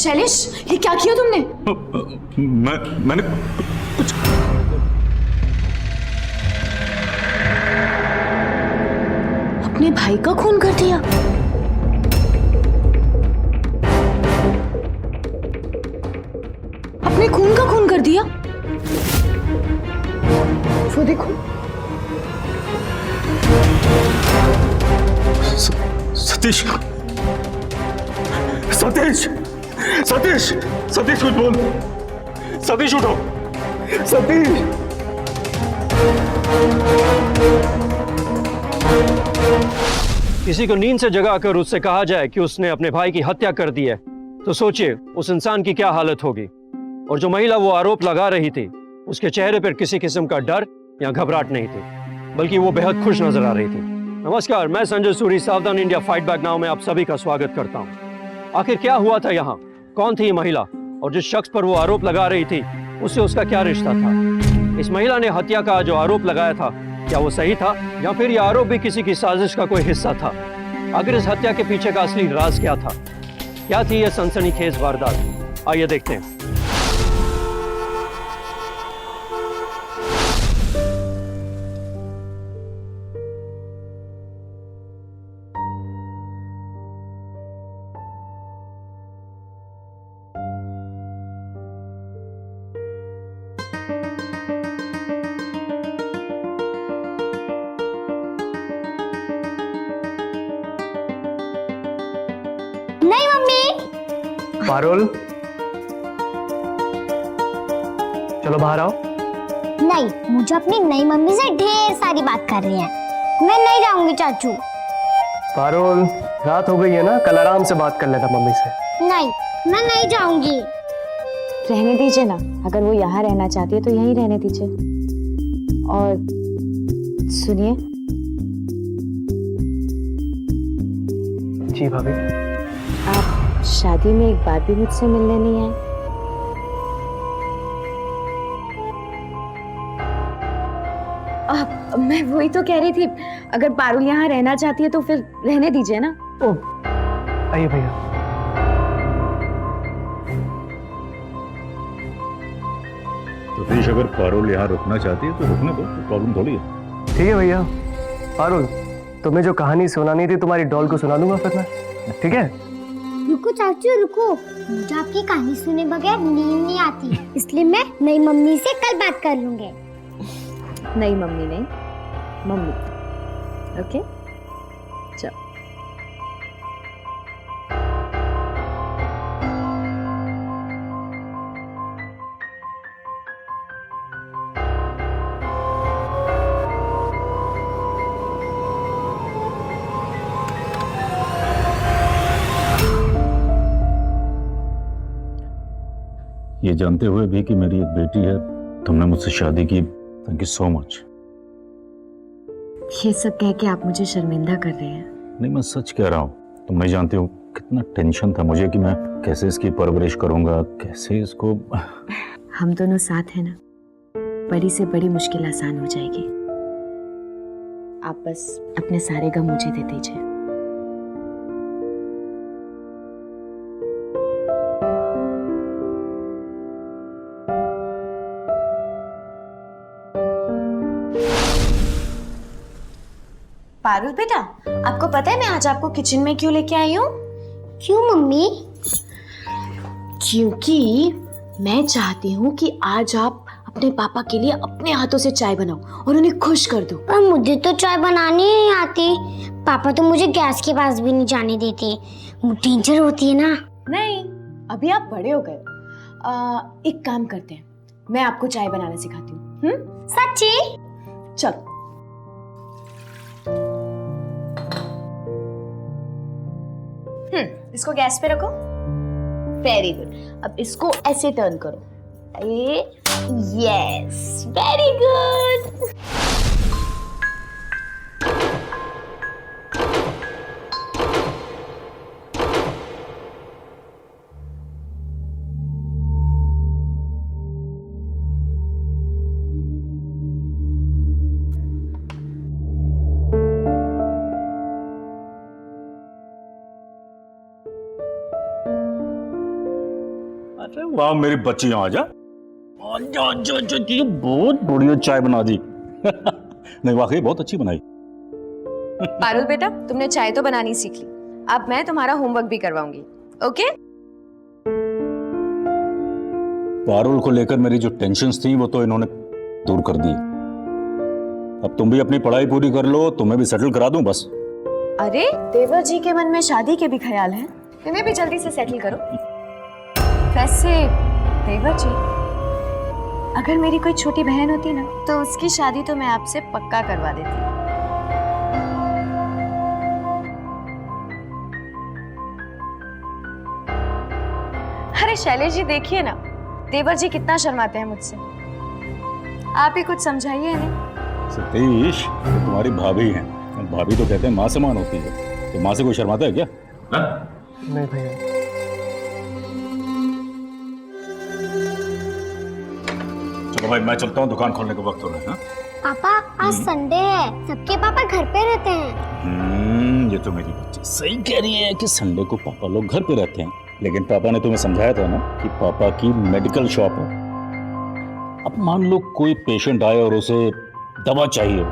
शैलेश, ये क्या किया तुमने? मैंने कुछ अपने भाई का खून कर दिया? अपने खून का खून कर दिया? वो देखो। सतीश, सतीश, सतीश, सतीश कुछ बोल। सतीश उठो, सतीश। किसी को नींद से जगाकर उससे कहा जाए कि उसने अपने भाई की हत्या कर दी है, तो सोचिए उस इंसान की क्या हालत होगी। और जो महिला वो आरोप लगा रही थी, उसके चेहरे पर किसी किस्म का डर या घबराहट नहीं थी, बल्कि वो बेहद खुश नजर आ रही थी। नमस्कार, मैं संजय सूरी, सावधान इंडिया फाइट बैक नाउ में आप सभी का स्वागत करता हूँ। आखिर क्या हुआ था यहाँ? कौन थी ये महिला? और जिस शख्स पर वो आरोप लगा रही थी, उससे उसका क्या रिश्ता था? इस महिला ने हत्या का जो आरोप लगाया था, क्या वो सही था, या फिर यह आरोप भी किसी की साजिश का कोई हिस्सा था? आखिर इस हत्या के पीछे का असली राज क्या था? क्या थी यह सनसनीखेज वारदात? आइए देखते हैं। नहीं मम्मी। पारुल, चलो बाहर आओ। नहीं, मुझे अपनी नई मम्मी से ढेर सारी बात करनी है। मैं नहीं जाऊंगी चाचू। पारुल, रात हो गई है ना, कल आराम से बात कर लेना मम्मी से। नहीं, मैं नहीं जाऊंगी। रहने दीजिए ना, अगर वो यहाँ रहना चाहती है तो यहीं रहने दीजिए। और सुनिए। जी भाभी। आप शादी में एक बार भी मुझसे मिलने नहीं आए। मैं वही तो कह रही थी, अगर पारुल यहाँ रहना चाहती है तो फिर रहने दीजिए ना। ओ, आइए भैया। सतीश, अगर पारुल यहाँ रुकना चाहती है तो रुकने दो, प्रॉब्लम थोड़ी है। ठीक है भैया। पारुल, तुम्हें जो कहानी सुनानी थी तुम्हारी डॉल को सुना दूंगा फिर मैं, ठीक है? रुको चाचू रुको, मुझे आपकी कहानी सुने बगैर नींद नहीं आती, इसलिए मैं नई मम्मी से कल बात कर लूंगी। नहीं मम्मी नहीं, मम्मी। ओके, चलो। ये जानते हुए भी कि मेरी एक बेटी है, तुमने मुझसे शादी की, थैंक यू सो मच। ये सब कह के आप मुझे शर्मिंदा कर रहे हैं। नहीं, मैं सच कह रहा हूँ। तुम नहीं जानती हो कितना टेंशन था मुझे कि मैं कैसे इसकी परवरिश करूंगा, कैसे इसको। हम दोनों साथ हैं ना, बड़ी से बड़ी मुश्किल आसान हो जाएगी। आप बस अपने सारे गम मुझे दे दीजिए। पारुल बेटा, आपको पता है मैं आज आपको किचन में क्यों लेके आई हूँ? क्यों मम्मी? क्योंकि मैं चाहती हूँ कि आज आप अपने पापा के लिए अपने हाथों से चाय बनाओ और उन्हें खुश कर दो। पर मुझे तो चाय बनानी नहीं आती। पापा तो मुझे गैस के पास भी नहीं जाने देते, वो डेंजर होती है ना। नहीं, अभी आप बड़े हो गए। एक काम करते हैं, मैं आपको चाय बनाना सिखाती हूँ। सच्ची? चलो। इसको गैस पे रखो। Very good. अब इसको ऐसे टर्न करो। Yes, very good. अरे वाह मेरी बच्ची, आजा आजा आजा आजा, ये बहुत बढ़िया चाय बना दी। नहीं वाकई बहुत अच्छी बनाई। पारुल बेटा, तुमने चाय तो बनानी सीख ली, अब मैं तुम्हारा होमवर्क भी करवाऊंगी। ओके? पारुल को लेकर मेरी जो टेंशन्स थी वो तो इन्होंने दूर कर दी। अब तुम भी अपनी पढ़ाई पूरी कर लो, तुम्हें भी सेटल करा दूं बस। अरे देवर जी के मन में शादी के भी ख्याल हैं, तुम्हें भी जल्दी से सेटल करो। वैसे देवर जी, अगर मेरी कोई छोटी बहन होती ना तो उसकी शादी तो मैं आपसे पक्का करवा देती। अरे शैलेश जी देखिए ना, देवर जी कितना शर्माते हैं मुझसे। आप ही कुछ समझाइए इन्हें। सतीश, ये तुम्हारी भाभी हैं, भाभी तो कहते हैं माँ समान होती है, तो माँ से कोई शर्माता है क्या? नहीं भैया। चलो भाई मैं चलता हूँ, दुकान खोलने का वक्त हो रहा है। हाँ? पापा आज संडे है, सबके पापा घर पे रहते हैं। ये तो मेरी बच्ची सही कह रही है कि संडे को पापा लोग घर पे रहते हैं, लेकिन पापा ने तुम्हें समझाया था ना कि पापा की मेडिकल शॉप है। अब मान लो कोई पेशेंट आए और उसे दवा चाहिए,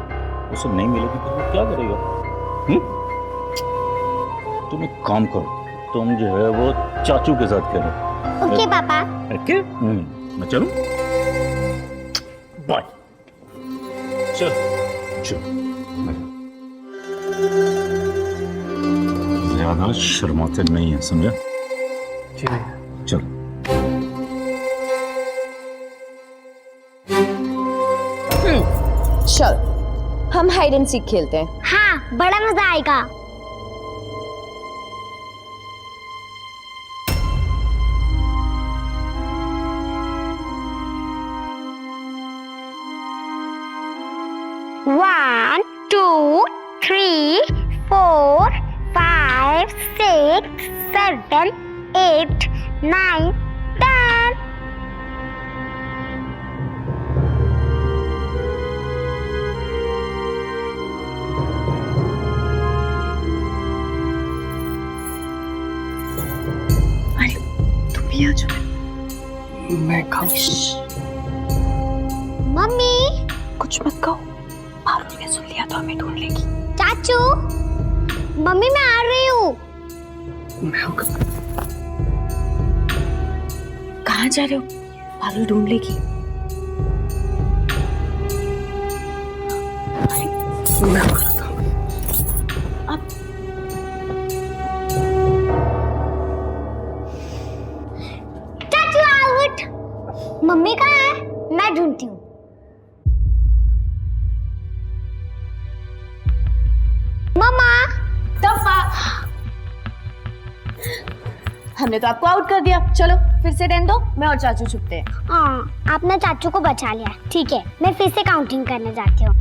उसे नहीं मिलेगी तो वो क्या करेगा? तुम एक काम करो, तुम जो है वो चाचू के साथ खेलो। ओके पापा। ओके, मैं चलूं? बाय। चल चल, ज्यादा शर्माते नहीं है, समझा? जी भैया। चल। चल हम हाइड एंड सीक खेलते हैं। हाँ बड़ा मजा आएगा। One, 2, 3, 4, 5, 6, 7, 8, 9, 10. तुम भी आ जाओ। मैं खाऊं? मम्मी, कुछ मत कहो, पारुल ने सुन लिया तो हमें ढूंढ लेगी। चाचू, मम्मी मैं आ रही हूँ। कहाँ जा रहे हो? पारुल ढूंढ लेगी। चाचू आउट। मम्मी कहाँ है? मैं ढूंढती हूँ। मम्मा, हमने तो आपको आउट कर दिया। चलो फिर से रहने दो, मैं और चाचू छुपते हैं। हाँ आपने चाचू को बचा लिया। ठीक है, मैं फिर से काउंटिंग करने जाती हूँ।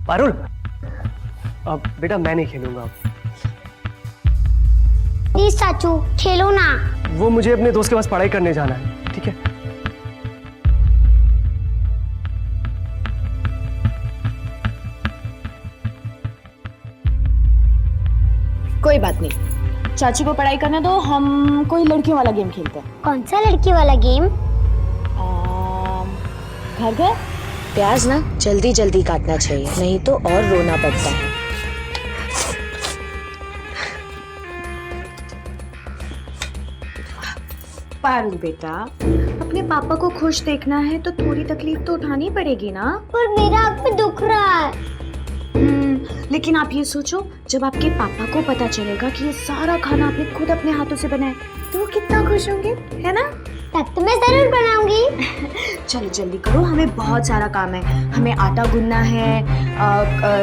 पारुल, अब बेटा मैं नहीं खेलूंगा। प्लीज चाचू खेलो ना। वो मुझे अपने दोस्त के पास पढ़ाई करने जाना है, ठीक है? कोई बात नहीं, चाची को पढ़ाई करने दो, हम कोई लड़कियों वाला गेम खेलते हैं। कौन सा लड़की वाला गेम? घर घर प्याज ना जल्दी जल्दी काटना चाहिए, नहीं तो और रोना पड़ता है। पारुल बेटा, अपने पापा को खुश देखना है तो थोड़ी तकलीफ तो उठानी पड़ेगी ना। पर मेरा आँख में दुख रहा है। लेकिन आप ये सोचो, जब आपके पापा को पता चलेगा कि ये सारा खाना आपने खुद अपने हाथों से बनाया तो वो कितना खुश होंगे, है ना? तब तो मैं जरूर बनाऊंगी। चलो जल्दी करो, हमें बहुत सारा काम है। हमें आटा गूंदना है,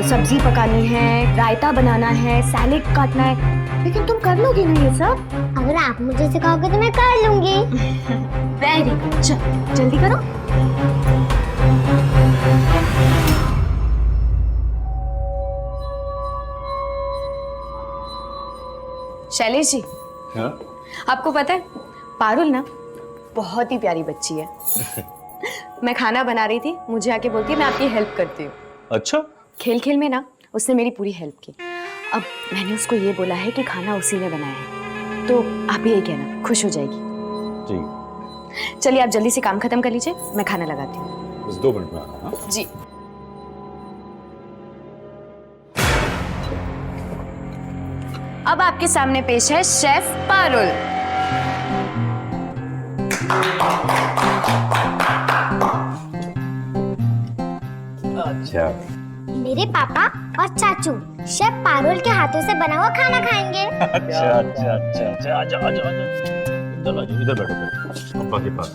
सब्जी पकानी है, रायता बनाना है, सैलेड काटना है। लेकिन तुम कर लोगी ना ये सब? अगर आप मुझे सिखाओगे तो मैं कर लूंगी। वेरी गुड, चल जल्दी करो। शैलेश जी, हाँ? आपको पता है पारुल ना बहुत ही प्यारी बच्ची है। मैं खाना बना रही थी, मुझे आके बोलती है मैं आपकी हेल्प करती हूँ। अच्छा, खेल खेल में ना उसने मेरी पूरी हेल्प की। अब मैंने उसको ये बोला है कि खाना उसी ने बनाया है, तो आप यही कहना, खुश हो जाएगी। ठीक, चलिए आप जल्दी से काम खत्म कर लीजिए, मैं खाना लगाती हूँ। बस 2 मिनट में आना। हाँ? जी। अब आपके सामने पेश है शेफ पारुल। अच्छा, मेरे पापा और चाचू शेफ पारुल के हाथों से बना हुआ खाना खाएंगे। अच्छा, अच्छा, अच्छा, अच्छा, आजा, आजा, आजा। इधर आ जाओ, इधर बैठो, बैठो, पापा के पास।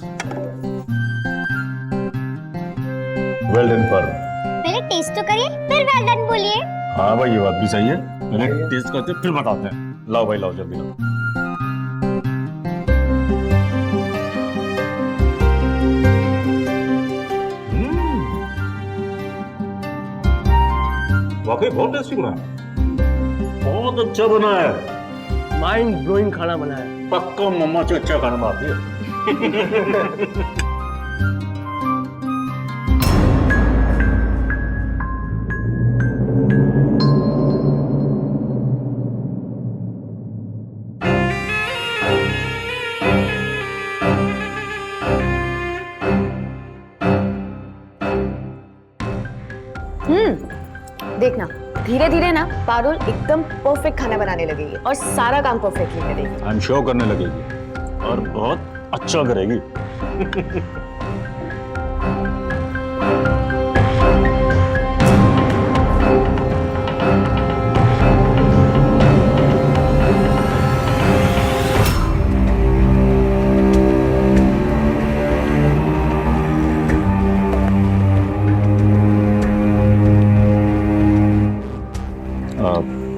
वेल डन पर। पहले टेस्ट तो करिए, फिर वेल डन बोलिए। हाँ भाई, ये बात भी सही है। पहले टेस्ट करते हैं, फिर बताते हैं। लाओ भाई, लाओ, जल्दी लाओ। वाकई बहुत टेस्टी बना है, बहुत अच्छा बना है। माइंड ब्लोइंग खाना बना है। पक्का मम्मा से अच्छा खाना बनाती है। देखना, धीरे धीरे ना पारुल एकदम परफेक्ट खाना बनाने लगेगी और सारा काम परफेक्टली करेगी। आई एम श्योर करने लगेगी और बहुत अच्छा करेगी।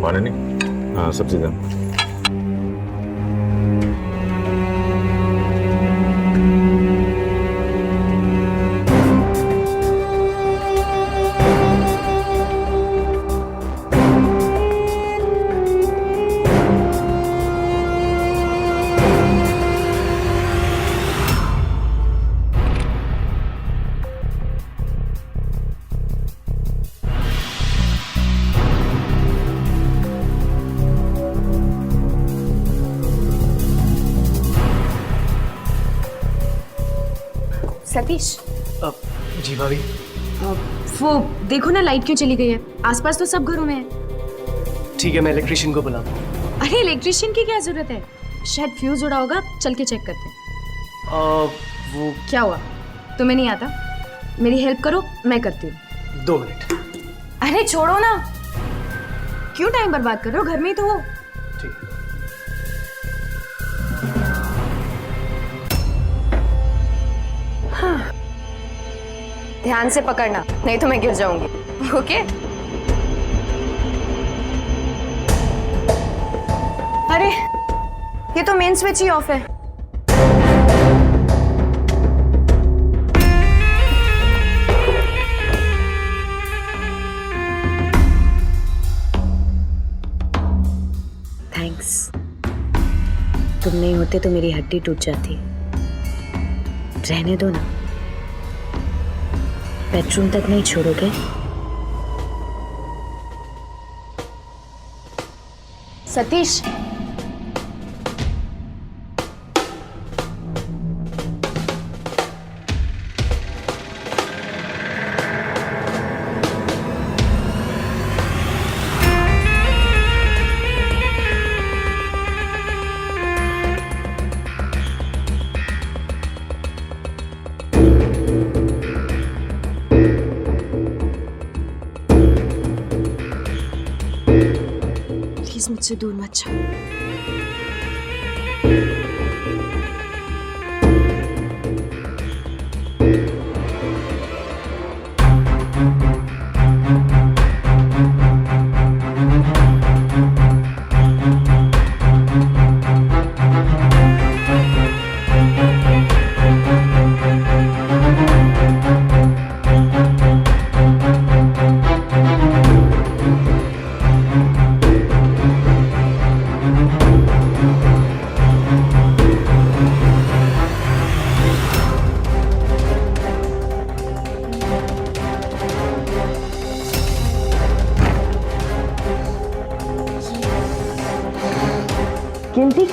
माने नहीं, हाँ सब्जी दें। सतीश, जी भाभी। वो देखो ना, लाइट क्यों चली गई है? आसपास तो सब घरों में है। ठीक है, मैं इलेक्ट्रिशियन को बुलाता हूँ। अरे इलेक्ट्रिशियन की क्या जरूरत है? शायद फ्यूज उड़ा होगा, चल के चेक करते हैं। वो क्या हुआ? तुम्हें नहीं आता? मेरी हेल्प करो, मैं करती हूँ। 2 मिनट। अरे छोड़ो ना, क्यों टाइम बर्बाद कर रहे हो? घर में ही तो हो। ठीक है। हाँ। ध्यान से पकड़ना, नहीं तो मैं गिर जाऊंगी। ओके? अरे ये तो मेन स्विच ही ऑफ है। थैंक्स, तुम नहीं होते तो मेरी हड्डी टूट जाती। रहने दो ना, बेडरूम तक नहीं छोड़ोगे? सतीश, प्लीज मुझसे दूर मत जाओ।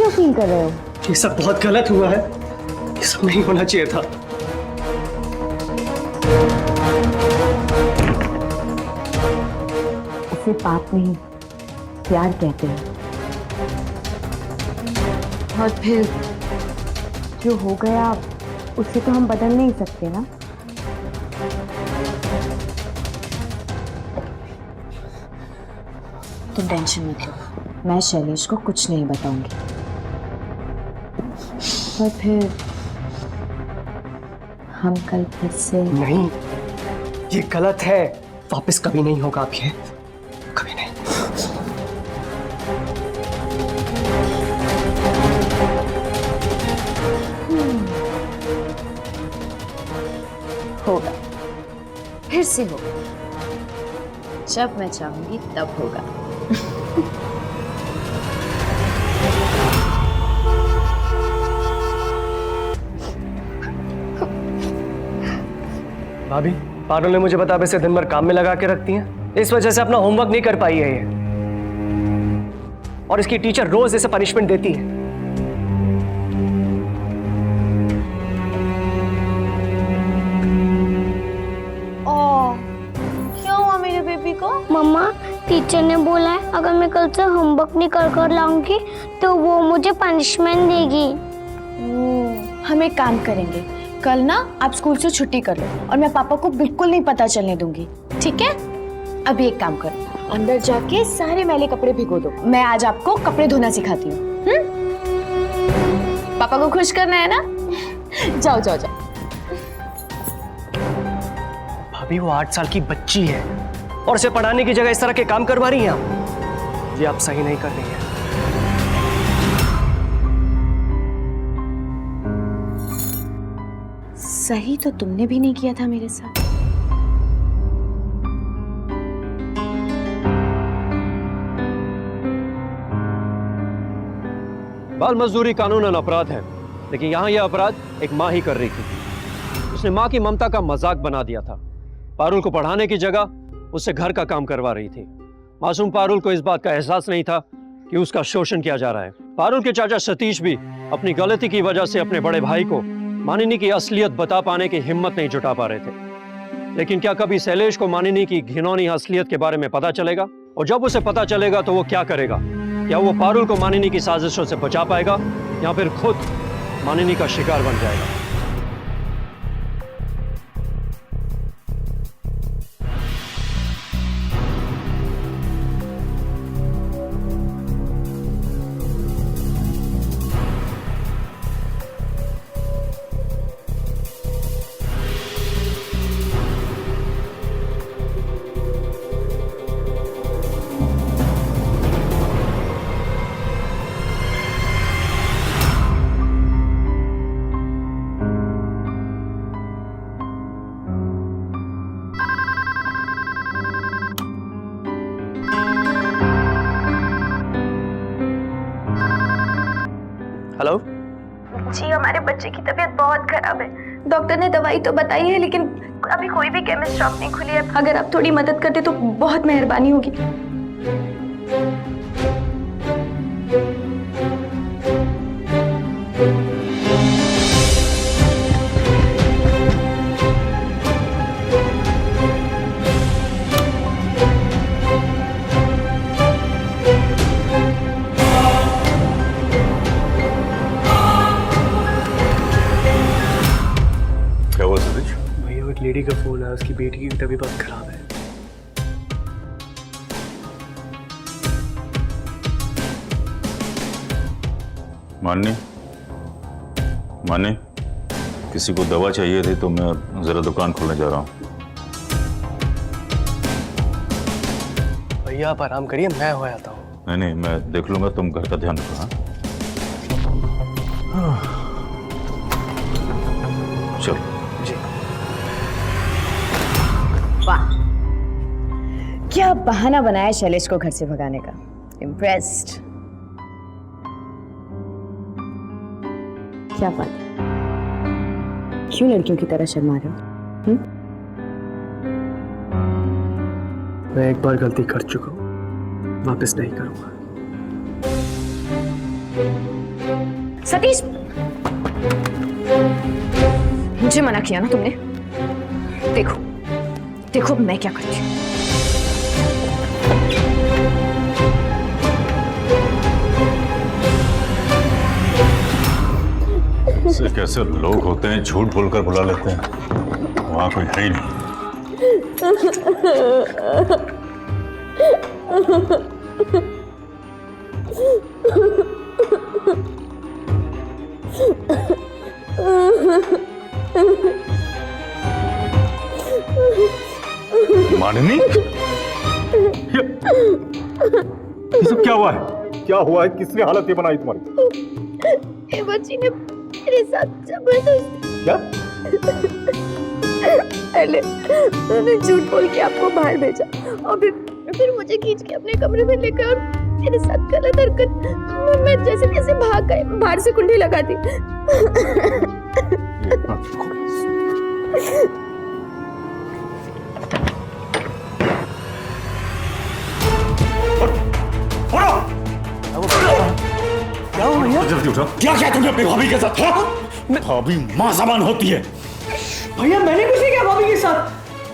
क्यों फील कर रहे हो? ये सब बहुत गलत हुआ है, ये सब नहीं होना चाहिए था। इसे पाप नहीं, प्यार कहते हैं। और फिर जो हो गया उसे तो हम बदल नहीं सकते ना। तुम टेंशन मत लो, मैं शैलेश को कुछ नहीं बताऊंगी। और फिर हम कल फिर से नहीं, ये गलत है, वापस कभी नहीं होगा अब ये, कभी नहीं। होगा, फिर से होगा, जब मैं चाहूंगी तब होगा। भाभी, पारुल ने मुझे बता इसे दिन भर काम में लगा के रखती हैं, इस वजह से अपना होमवर्क नहीं कर पाई है ये, और इसकी टीचर रोज इसे पनिशमेंट देती है। क्या हुआ मेरे बेबी को? मम्मा, टीचर ने बोला है अगर मैं कल से होमवर्क नहीं कर लाऊंगी तो वो मुझे पनिशमेंट देगी। हम एक काम करेंगे, कल ना आप स्कूल से छुट्टी कर लो और मैं पापा को बिल्कुल नहीं पता चलने दूंगी, ठीक है? अभी एक काम करो, अंदर जाके सारे मैले कपड़े भिगो दो, मैं आज आपको कपड़े धोना सिखाती हूँ। पापा को खुश करना है ना? जाओ जाओ जाओ। भाभी, वो 8 साल की बच्ची है और उसे पढ़ाने की जगह इस तरह के काम करवा रही हैं आप। ये आप सही नहीं कर रही हैं। सही तो तुमने भी नहीं किया था मेरे साथ। बाल मजदूरी कानूनन अपराध है, लेकिन यहाँ यह अपराध एक माँ ही कर रही थी। उसने माँ की ममता का मजाक बना दिया था। पारुल को पढ़ाने की जगह उससे घर का काम करवा रही थी। मासूम पारुल को इस बात का एहसास नहीं था कि उसका शोषण किया जा रहा है। पारुल के चाचा सतीश भी अपनी गलती की वजह से अपने बड़े भाई को मानिनी की असलियत बता पाने की हिम्मत नहीं जुटा पा रहे थे। लेकिन क्या कभी शैलेश को मानिनी की घिनौनी असलियत के बारे में पता चलेगा? और जब उसे पता चलेगा तो वो क्या करेगा? क्या वो पारुल को मानिनी की साजिशों से बचा पाएगा या फिर खुद मानिनी का शिकार बन जाएगा? हेलो जी, हमारे बच्चे की तबीयत बहुत खराब है। डॉक्टर ने दवाई तो बताई है लेकिन अभी कोई भी केमिस्ट शॉप नहीं खुली है। अगर आप थोड़ी मदद करते तो बहुत मेहरबानी होगी। भैया, एक लेडी का फोन है, उसकी बेटी की तबीयत बहुत खराब है। माने किसी को दवा चाहिए थी तो मैं जरा दुकान खोलने जा रहा हूँ। भैया आप आराम करिए, मैं हो आता हूँ। नहीं, मैं देख लूंगा, तुम घर का ध्यान रखो। हाँ, चलो जी। वाह, क्या बहाना बनाया शैलेश को घर से भगाने का। इम्प्रेस्ड। क्या बात है, क्यों लड़कियों की तरह शर्मा रहे हो? मैं एक बार गलती कर चुका हूँ, वापस नहीं करूंगा। सतीश, मुझे मना किया ना तुमने। देखो देखो मैं क्या करती हूँ। ऐसे कैसे लोग होते हैं, झूठ बोलकर बुला लेते हैं, वहां कोई है ही नहीं। माननी, ये सब क्या हुआ है? क्या हुआ है? किसने हालत ये बनाई तुम्हारी? देवर जी ने मेरे साथ जबरदस्ती। क्या? पहले उन्होंने झूठ बोल के आपको बाहर भेजा और फिर मुझे खींच के अपने कमरे में लेकर और मेरे साथ गलत हरकत। मैं जैसे कैसे भाग गई, बाहर से कुंडी लगा दी। क्या हुआ भैया? जल्दी उठो। क्या क्या तुमने अपनी भाभी के साथ? भाभी माँ समान होती है। भैया मैंने कुछ नहीं किया भाभी के साथ,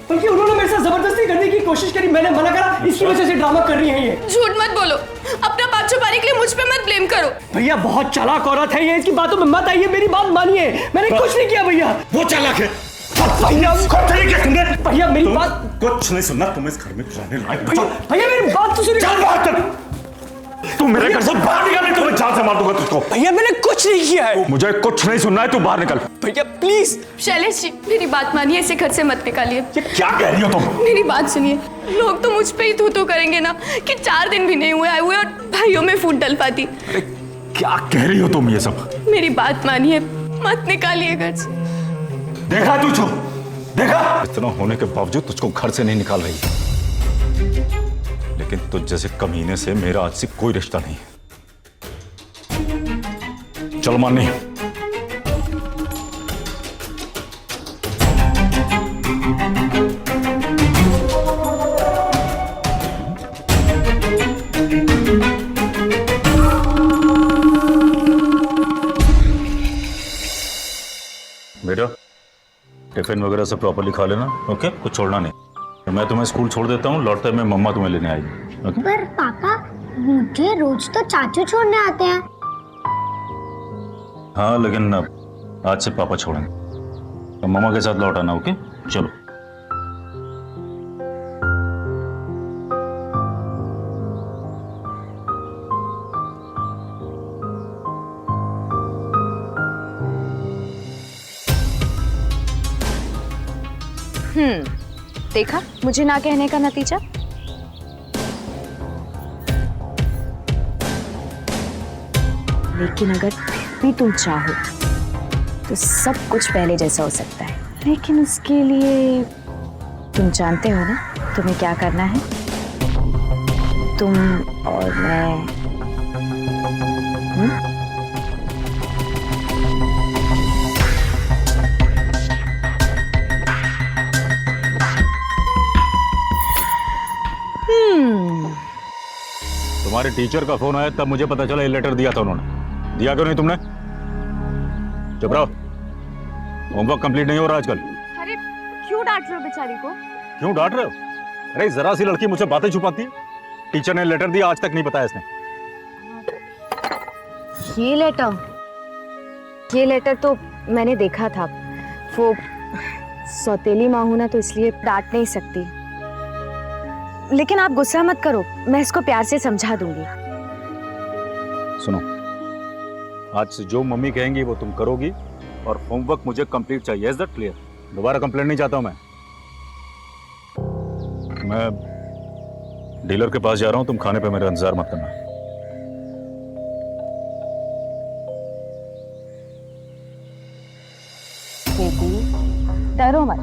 बल्कि उन्होंने मेरे साथ जबरदस्ती करने की कोशिश करी, मैंने मना करा, इसकी वजह से ड्रामा कर रही है ये। झूठ मत बोलो, अपना बात छुपाने के लिए मुझ पे मत ब्लेम करो। भैया बहुत चालाक औरत है ये, इसकी बातों में मत आइए, मेरी बात मानिए, मैंने कुछ नहीं किया भैया। वो चालाक है। भैया कुछ नहीं किया तुमने। भैया मेरी बात, कुछ नहीं सुनना। तुम इस घर में रहने लायक। भैया मेरी बात तो सुनिए। चल बाहर, तुम मेरे घर से बाहर निकल, नहीं तुम्हें जान से मार दूंगा तुझको। भैया मैंने कुछ नहीं किया है। मुझे कुछ नहीं सुनना है, तू बाहर निकल। भैया प्लीज। शैलेश जी मेरी बात मानिए, इसे घर से मत निकालिए। ये क्या कह रही हो तुम? मेरी बात सुनिए, लोग तो मुझ पे ही थू करेंगे ना कि 4 दिन भी नहीं हुए आए हुए और भाइयों में फूट डल पाती। अरे क्या कह रही हो तुम ये सब? मेरी बात मानिए, मत निकालिए घर से। देखा तुझको, देखा? इतना होने के बावजूद तुझको घर से नहीं निकाल रही, लेकिन तुझ जैसे कमीने से मेरा आज से कोई रिश्ता नहीं है। चल मानी। बेटा टिफिन वगैरह से प्रॉपर्ली खा लेना, ओके? कुछ छोड़ना नहीं। तो मैं तुम्हें स्कूल छोड़ देता हूँ, लौटते में मम्मा तुम्हें लेने आएगी, ओके? पर पापा मुझे रोज तो चाचू छोड़ने आते हैं। हाँ लेकिन आज से पापा छोड़ेंगे, तो मम्मा के साथ लौट आना, ओके? चलो। देखा मुझे ना कहने का नतीजा। लेकिन अगर भी तुम चाहो तो सब कुछ पहले जैसा हो सकता है, लेकिन उसके लिए तुम जानते हो ना तुम्हें क्या करना है। तुम और मैं तुम्हारे टीचर का फोन आया तब मुझे पता चला ये लेटर दिया था उन्होंने। दिया क्यों नहीं तुमने? चुप रहो, होमवर्क कंप्लीट नहीं हो रहा आजकल। अरे क्यों डांट रहे हो बेचारी को? क्यों डांट रहे हो? अरे जरा सी लड़की मुझसे बातें छुपाती है। टीचर ने लेटर दिया, आज तक नहीं बताया इसने। ये लेटर तो मैंने देखा था। वो सौतेली माँ हूं ना, तो इसलिए डांट नहीं सकती। लेकिन आप गुस्सा मत करो, मैं इसको प्यार से समझा दूंगी। सुनो, आज से जो मम्मी कहेंगी वो तुम करोगी, और होमवर्क मुझे कंप्लीट चाहिए। Is that clear? दोबारा कंप्लेंट नहीं चाहता हूं मैं डीलर के पास जा रहा हूं, तुम खाने पे मेरा इंतजार मत करना। बेबी डरो मत,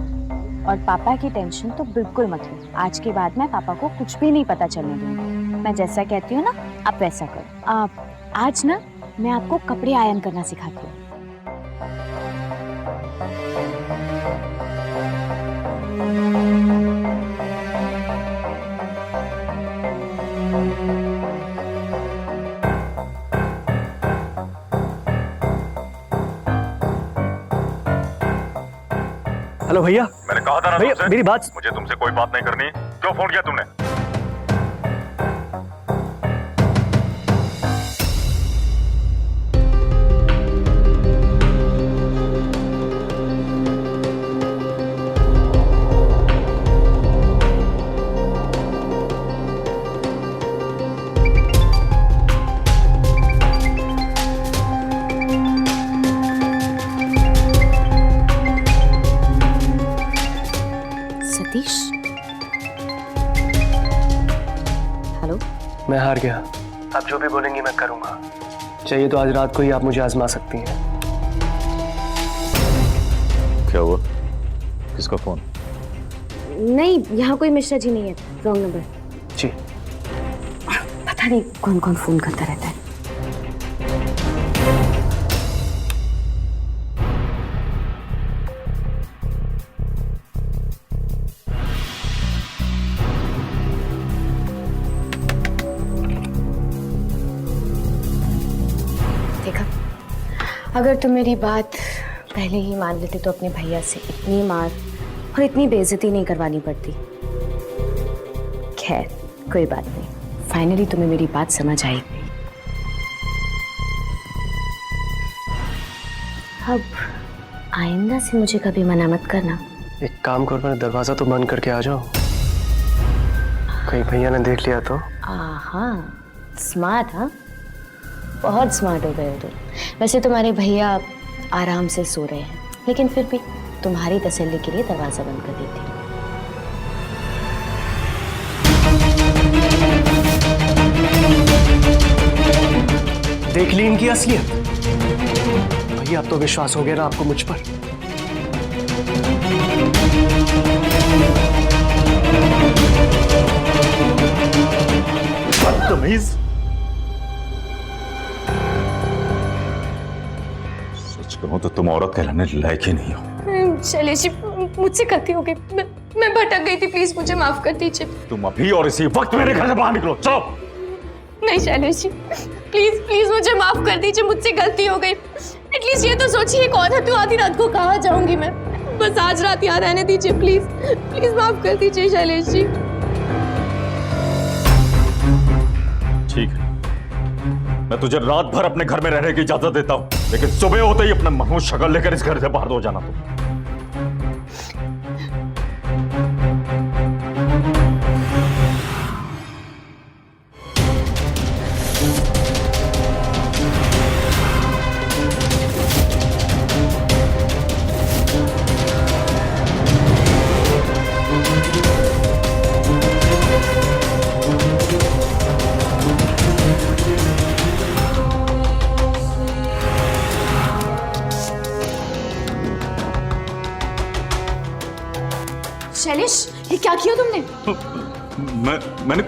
और पापा की टेंशन तो बिल्कुल मत लो। आज के बाद मैं पापा को कुछ भी नहीं पता चलने दूंगी। मैं जैसा कहती हूँ ना आप वैसा करो। आज ना मैं आपको कपड़े आयरन करना सिखाती हूँ। हेलो भैया। मैंने कहा था ना भैया तुमसे, मेरी बात। मुझे तुमसे कोई बात नहीं करनी। क्यों फोन किया तुमने? सतीश, हेलो। मैं हार गया। आप जो भी बोलेंगी मैं करूंगा। चाहिए तो आज रात को ही आप मुझे आजमा सकती हैं। क्या हुआ? किसका फोन? नहीं, यहाँ कोई मिश्रा जी नहीं है, रॉन्ग नंबर। जी। पता नहीं कौन कौन फोन करता रहता है। देखा, अगर तुम मेरी बात पहले ही मान लेते तो अपने भैया से इतनी मार और इतनी बेइज्जती नहीं करवानी पड़ती। खैर कोई बात नहीं, फाइनली तुम्हें मेरी बात समझ आई। अब आइंदा से मुझे कभी मना मत करना। एक काम करो, मैं दरवाजा तो बंद करके आ जाओ। कहीं भैया ने देख लिया तो। आहा, स्मार्ट। हाँ, बहुत स्मार्ट हो गए हो तुम। वैसे तुम्हारे भैया आराम से सो रहे हैं, लेकिन फिर भी तुम्हारी तसल्ली के लिए दरवाजा बंद कर देती हूँ। देख ली इनकी असलियत। भैया अब तो विश्वास हो गया ना आपको मुझ पर। बदतमीज। सच कहूं तो तुम औरत कहलाने लायक ही नहीं हो। शैलेश जी, मुझसे गलती हो गई। मैं भटक गई थी, प्लीज मुझे माफ कर दीजिए। तुम अभी और इसी वक्त मेरे घर से बाहर निकलो। चलो। नहीं शैलेश जी, प्लीज प्लीज मुझे माफ कर दीजिए, मुझसे गलती हो गई। एटलीस्ट ये तो सोचिए, एक औरत हूँ, आधी रात को कहाँ जाऊंगी मैं। बस आज रात यहाँ रहने दीजिए, प्लीज प्लीज माफ कर दीजिए शैलेश जी। ठीक है, मैं तुझे रात भर अपने घर में रहने की इजाजत देता हूँ, लेकिन सुबह होते ही अपना मनहूस शक्ल लेकर इस घर से बाहर हो जाना। तुम शैलेश, ये क्या किया तुमने? मैंने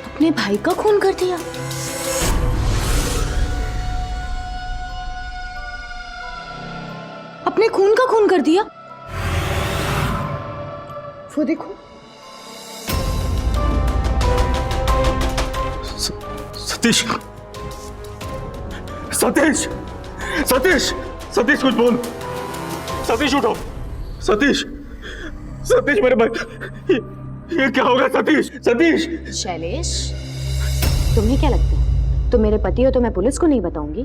अपने भाई का खून कर दिया? अपने खून का खून कर दिया? वो देखो। सतीश, सतीश, सतीश, सतीश कुछ बोल। सतीश उठो। सतीश, सतीश मेरे भाई, ये क्या होगा? सतीश, सतीश। शैलेश, तुम्हें क्या लगता है तुम मेरे पति हो तो मैं पुलिस को नहीं बताऊंगी?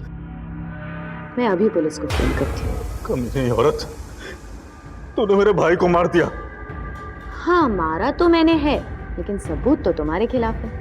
मैं अभी पुलिस को फोन करती हूँ। कमीनी औरत, तूने मेरे भाई को मार दिया। हाँ, मारा तो मैंने है, लेकिन सबूत तो तुम्हारे खिलाफ है।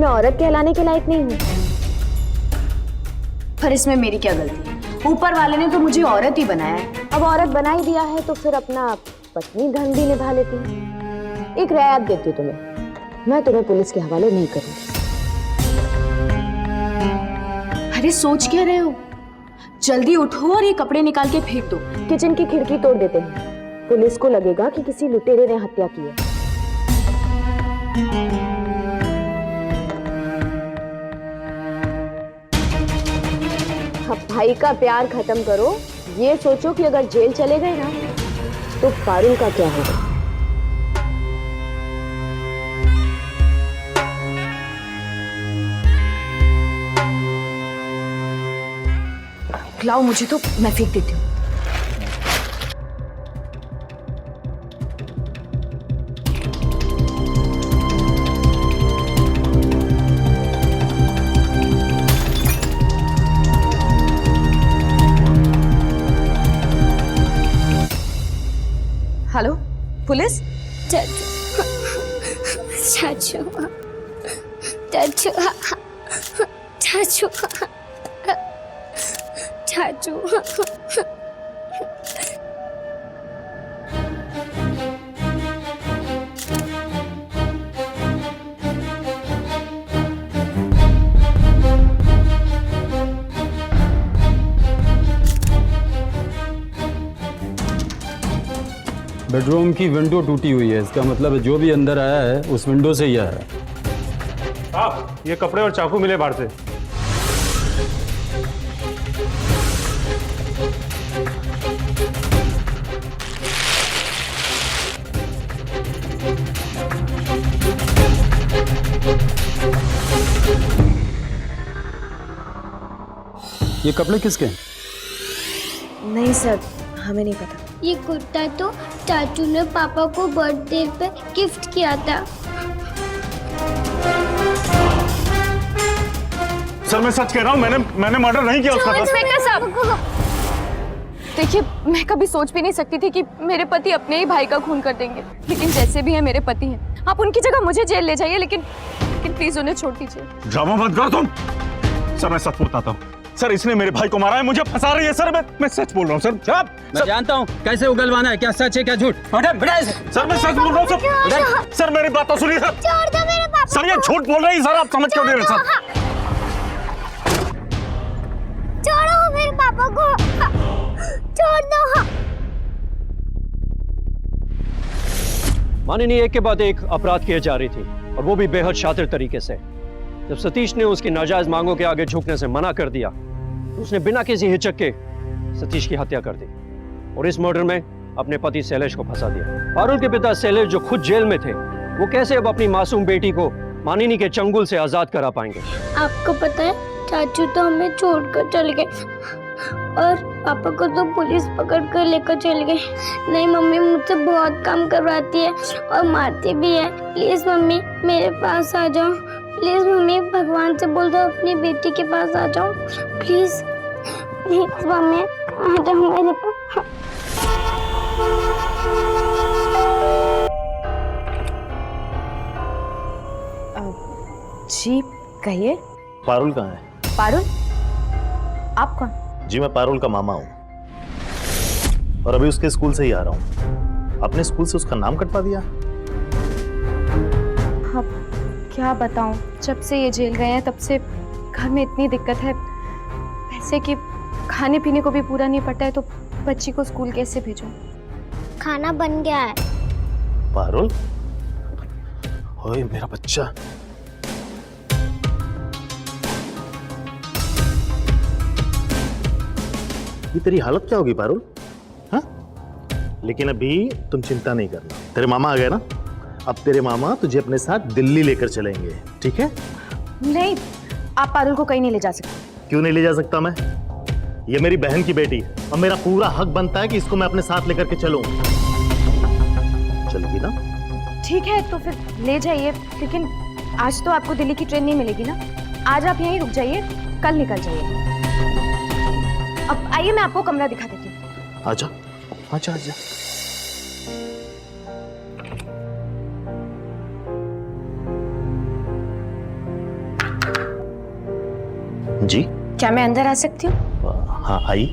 मैं औरत कहलाने के लायक नहीं हूँ। पर इसमें मेरी क्या गलती है? ऊपर वाले ने तो मुझे औरत ही बनाया है। अब औरत बना ही दिया है तो फिर अपना पत्नी धर्म भी निभा लेती है। एक रियायत देती हूँ तुम्हें, मैं तुम्हें पुलिस के हवाले नहीं करूँगी। अरे सोच क्या रहे हो? जल्दी उठो और ये कपड़े निकाल के फेंक दो। किचन की खिड़की तोड़ देते हैं, पुलिस को लगेगा कि किसी लुटेरे ने हत्या की है। अब भाई का प्यार खत्म करो। ये सोचो कि अगर जेल चले गए ना तो पारुल का क्या होगा। लाओ मुझे तो, मैं फेंक देती हूँ। Hello police? चाचू चाचू चाचू चाचू चाचू बेडरूम की विंडो टूटी हुई है, इसका मतलब जो भी अंदर आया है उस विंडो से ही आया है। आप ये कपड़े और चाकू मिले बाहर से। ये कपड़े किसके हैं? नहीं सर, हमें नहीं पता। ये कुर्ता तो चाचू ने पापा को बर्थडे पे गिफ्ट किया था। सर मैं सच कह रहा हूँ, मैंने मर्डर नहीं किया उसका। इंस्पेक्टर साहब, देखिए मैं कभी सोच भी नहीं सकती थी कि मेरे पति अपने ही भाई का खून कर देंगे, लेकिन जैसे भी है मेरे पति हैं। आप उनकी जगह मुझे जेल ले जाइए, लेकिन प्लीज उन्हें छोड़ दीजिए। ड्रामा मत करो तुम। सर मैं सच बताता हूँ, सर इसने मेरे भाई को मारा है, मुझे फंसा रही है। सर मैं सच बोल रहा हूँ सर। मैं जानता हूँ कैसे उगलवाना है, क्या सच है क्या झूठ। सर मैं सच बोल रहा हूँ सर मेरी बात तो सुनिए सर। छोड़ दो मेरे पापा। सर ये झूठ बोल रही है सर, आप समझ क्यों नहीं रहे सर? छोड़ो मेरे पापा को, छोड़ दो। माननीय, एक के बाद एक अपराध किए जा रही थी और वो भी बेहद शातिर तरीके से। जब सतीश ने उसकी नाजायज मांगों के आगे झुकने से मना कर दिया, उसने बिना किसी हिचक के सतीश की हत्या कर दी और इस मर्डर में अपने पति शैलेश को फंसा दिया। पारुल के पिता शैलेश जो खुद जेल में थे, वो कैसे अब अपनी मासूम बेटी को मानिनी के चंगुल से आजाद करा पाएंगे? आपको पता है चाचू तो हमें छोड़कर चले गए और पापा को तो पुलिस पकड़ कर लेकर चले गए। नहीं मम्मी मुझसे बहुत काम करवाती है और मारती भी है। प्लीज मम्मी मेरे पास आ जाओ। प्लीज मम्मी भगवान से बोल दो अपनी बेटी के पास आ जाओ। प्लीज प्लीज मम्मी आ जाओ मेरे पास। जी कहिए। पारुल कहाँ है? पारुल? आप कौन? जी मैं पारुल का मामा हूँ और अभी उसके स्कूल से ही आ रहा हूँ। आपने स्कूल से उसका नाम कटवा दिया। हाँ, क्या बताऊं, जब से ये जेल गए हैं तब से घर में इतनी दिक्कत है, पैसे की खाने पीने को भी पूरा नहीं पड़ता है, तो बच्ची को स्कूल कैसे भेजूं? खाना बन गया है। पारुल, ओए मेरा बच्चा। ये तेरी हालत क्या होगी पारुल? हाँ? लेकिन अभी तुम चिंता नहीं करना, तेरे मामा आ गए ना, अब तेरे मामा तुझे अपने साथ दिल्ली लेकर चलेंगे, ठीक है? नहीं, आप पारुल को कहीं नहीं ले जा सकते। क्यों नहीं ले जा सकता मैं? ये मेरी बहन की बेटी है और मेरा पूरा हक बनता है कि इसको मैं अपने साथ लेकर के चलूं। चलेगी ना? ठीक है तो फिर ले जाइए, लेकिन आज तो आपको दिल्ली की ट्रेन नहीं मिलेगी ना। आज आप यहीं रुक जाइए, कल निकल जाइए। अब आइए मैं आपको कमरा दिखा देती हूँ। आजा आजा आजा। जी क्या मैं अंदर आ सकती हूँ? हाँ आई।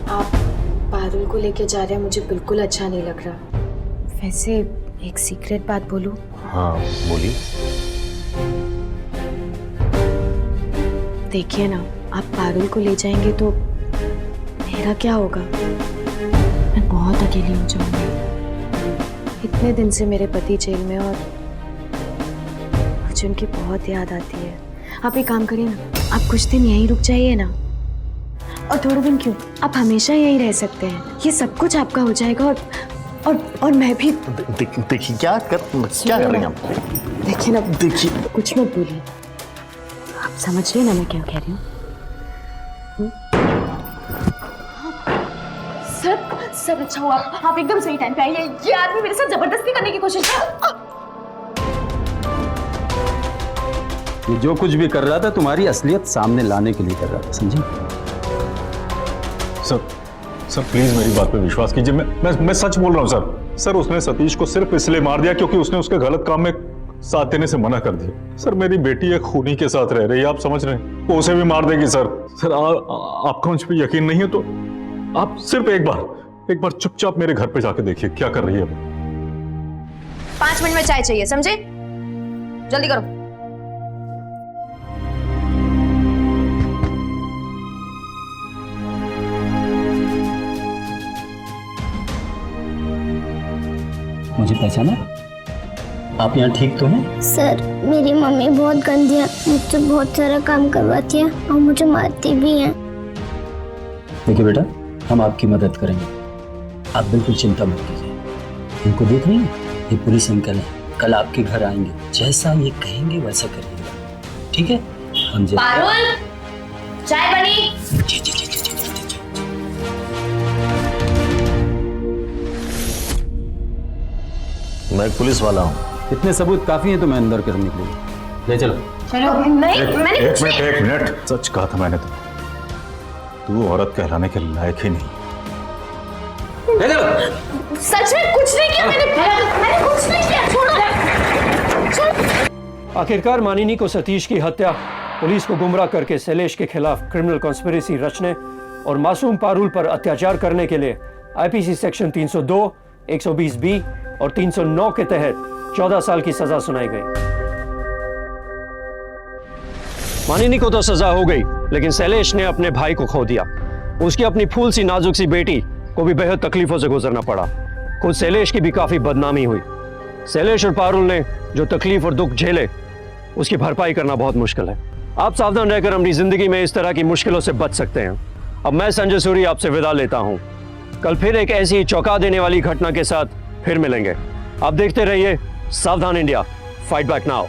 आप पारुल को लेके जा रहे हैं, मुझे बिल्कुल अच्छा नहीं लग रहा। वैसे एक सीक्रेट बात बोलूं? हाँ बोलिए। देखिए ना, आप पारुल को ले जाएंगे तो मेरा क्या होगा? मैं बहुत अकेली हो जाऊंगी। इतने दिन से मेरे पति जेल में और मुझे उनकी बहुत याद आती है। आप एक काम करिए ना, आप कुछ दिन यहीं रुक जाइए ना। और थोड़े दिन क्यों, आप हमेशा यहीं रह सकते हैं। ये सब कुछ आपका हो जाएगा और मैं भी। देखिए क्या कर रही हैं आप? देखिए ना, देखिए कुछ मत बोलिए। आप समझ रहे ना मैं क्या कह रही हूँ? सर अच्छा हुआ आप एकदम सही टाइम पे आई है। ये आदमी मेरे साथ जबरदस्ती करने की कोशिश कर। ये जो कुछ भी कर रहा था तुम्हारी असलियत सामने लाने के लिए कर रहा था, समझी? सर प्लीज मेरी बात पे विश्वास कीजिए। मैं सच बोल रहा हूँ सर। उसने सतीश को सिर्फ इसलिए मार दिया क्योंकि उसने उसके गलत काम में साथ देने से मना कर दिया। सर मेरी बेटी एक खूनी के साथ रह रही है, आप समझ रहे हैं? वो उसे भी मार देगी सर। आपको मुझ पर यकीन नहीं है तो आप सिर्फ एक बार चुपचाप मेरे घर पे जाके देखिए क्या कर रही है वो। 5 मिनट में चाय चाहिए, समझे? जल्दी करो। मुझे पहचाना? आप यहाँ ठीक तो हैं? सर मेरी मम्मी बहुत गंदी है, मुझसे बहुत सारा काम करवाती है और मुझे मारती भी है। देखिए बेटा, हम आपकी मदद करेंगे, आप बिल्कुल चिंता मत कीजिए। इनको देख रही हैं, ये पुलिस अंकल हैं, कल आपके घर आएंगे, जैसा ये कहेंगे वैसा करिएगा, ठीक है? हम पारुल, चाय बनी। मैं एक पुलिस वाला हूँ। इतने सबूत काफी हैं तुम्हें अंदर करने के लिए। ले चलो। एक मिनट सच कहा था मैंने तू औरत कहलाने के लायक ही नहीं। सच में कुछ नहीं किया मैंने कुछ नहीं किया। छोड़ो। आखिरकार मानिनी को सतीश की हत्या, पुलिस को गुमराह करके शैलेश के खिलाफ क्रिमिनल कॉन्स्पिरेसी रचने और मासूम पारुल पर अत्याचार करने के लिए आईपीसी सेक्शन 302, 120B और 309 के तहत 14 साल की सजा सुनाई गई। मानिनी को तो सजा हो गई, लेकिन शैलेश ने अपने भाई को खो दिया। उसकी अपनी फूल सी नाजुक सी बेटी को भी बेहद तकलीफों से गुजरना पड़ा। खुद शैलेश की भी काफी बदनामी हुई। शैलेश और पारुल ने जो तकलीफ और दुख झेले, उसकी भरपाई करना बहुत मुश्किल है। आप सावधान रहकर अपनी जिंदगी में इस तरह की मुश्किलों से बच सकते हैं। अब मैं संजय सूरी आपसे विदा लेता हूं। कल फिर एक ऐसी चौंका देने वाली घटना के साथ फिर मिलेंगे। आप देखते रहिए सावधान इंडिया, फाइट बैक नाउ।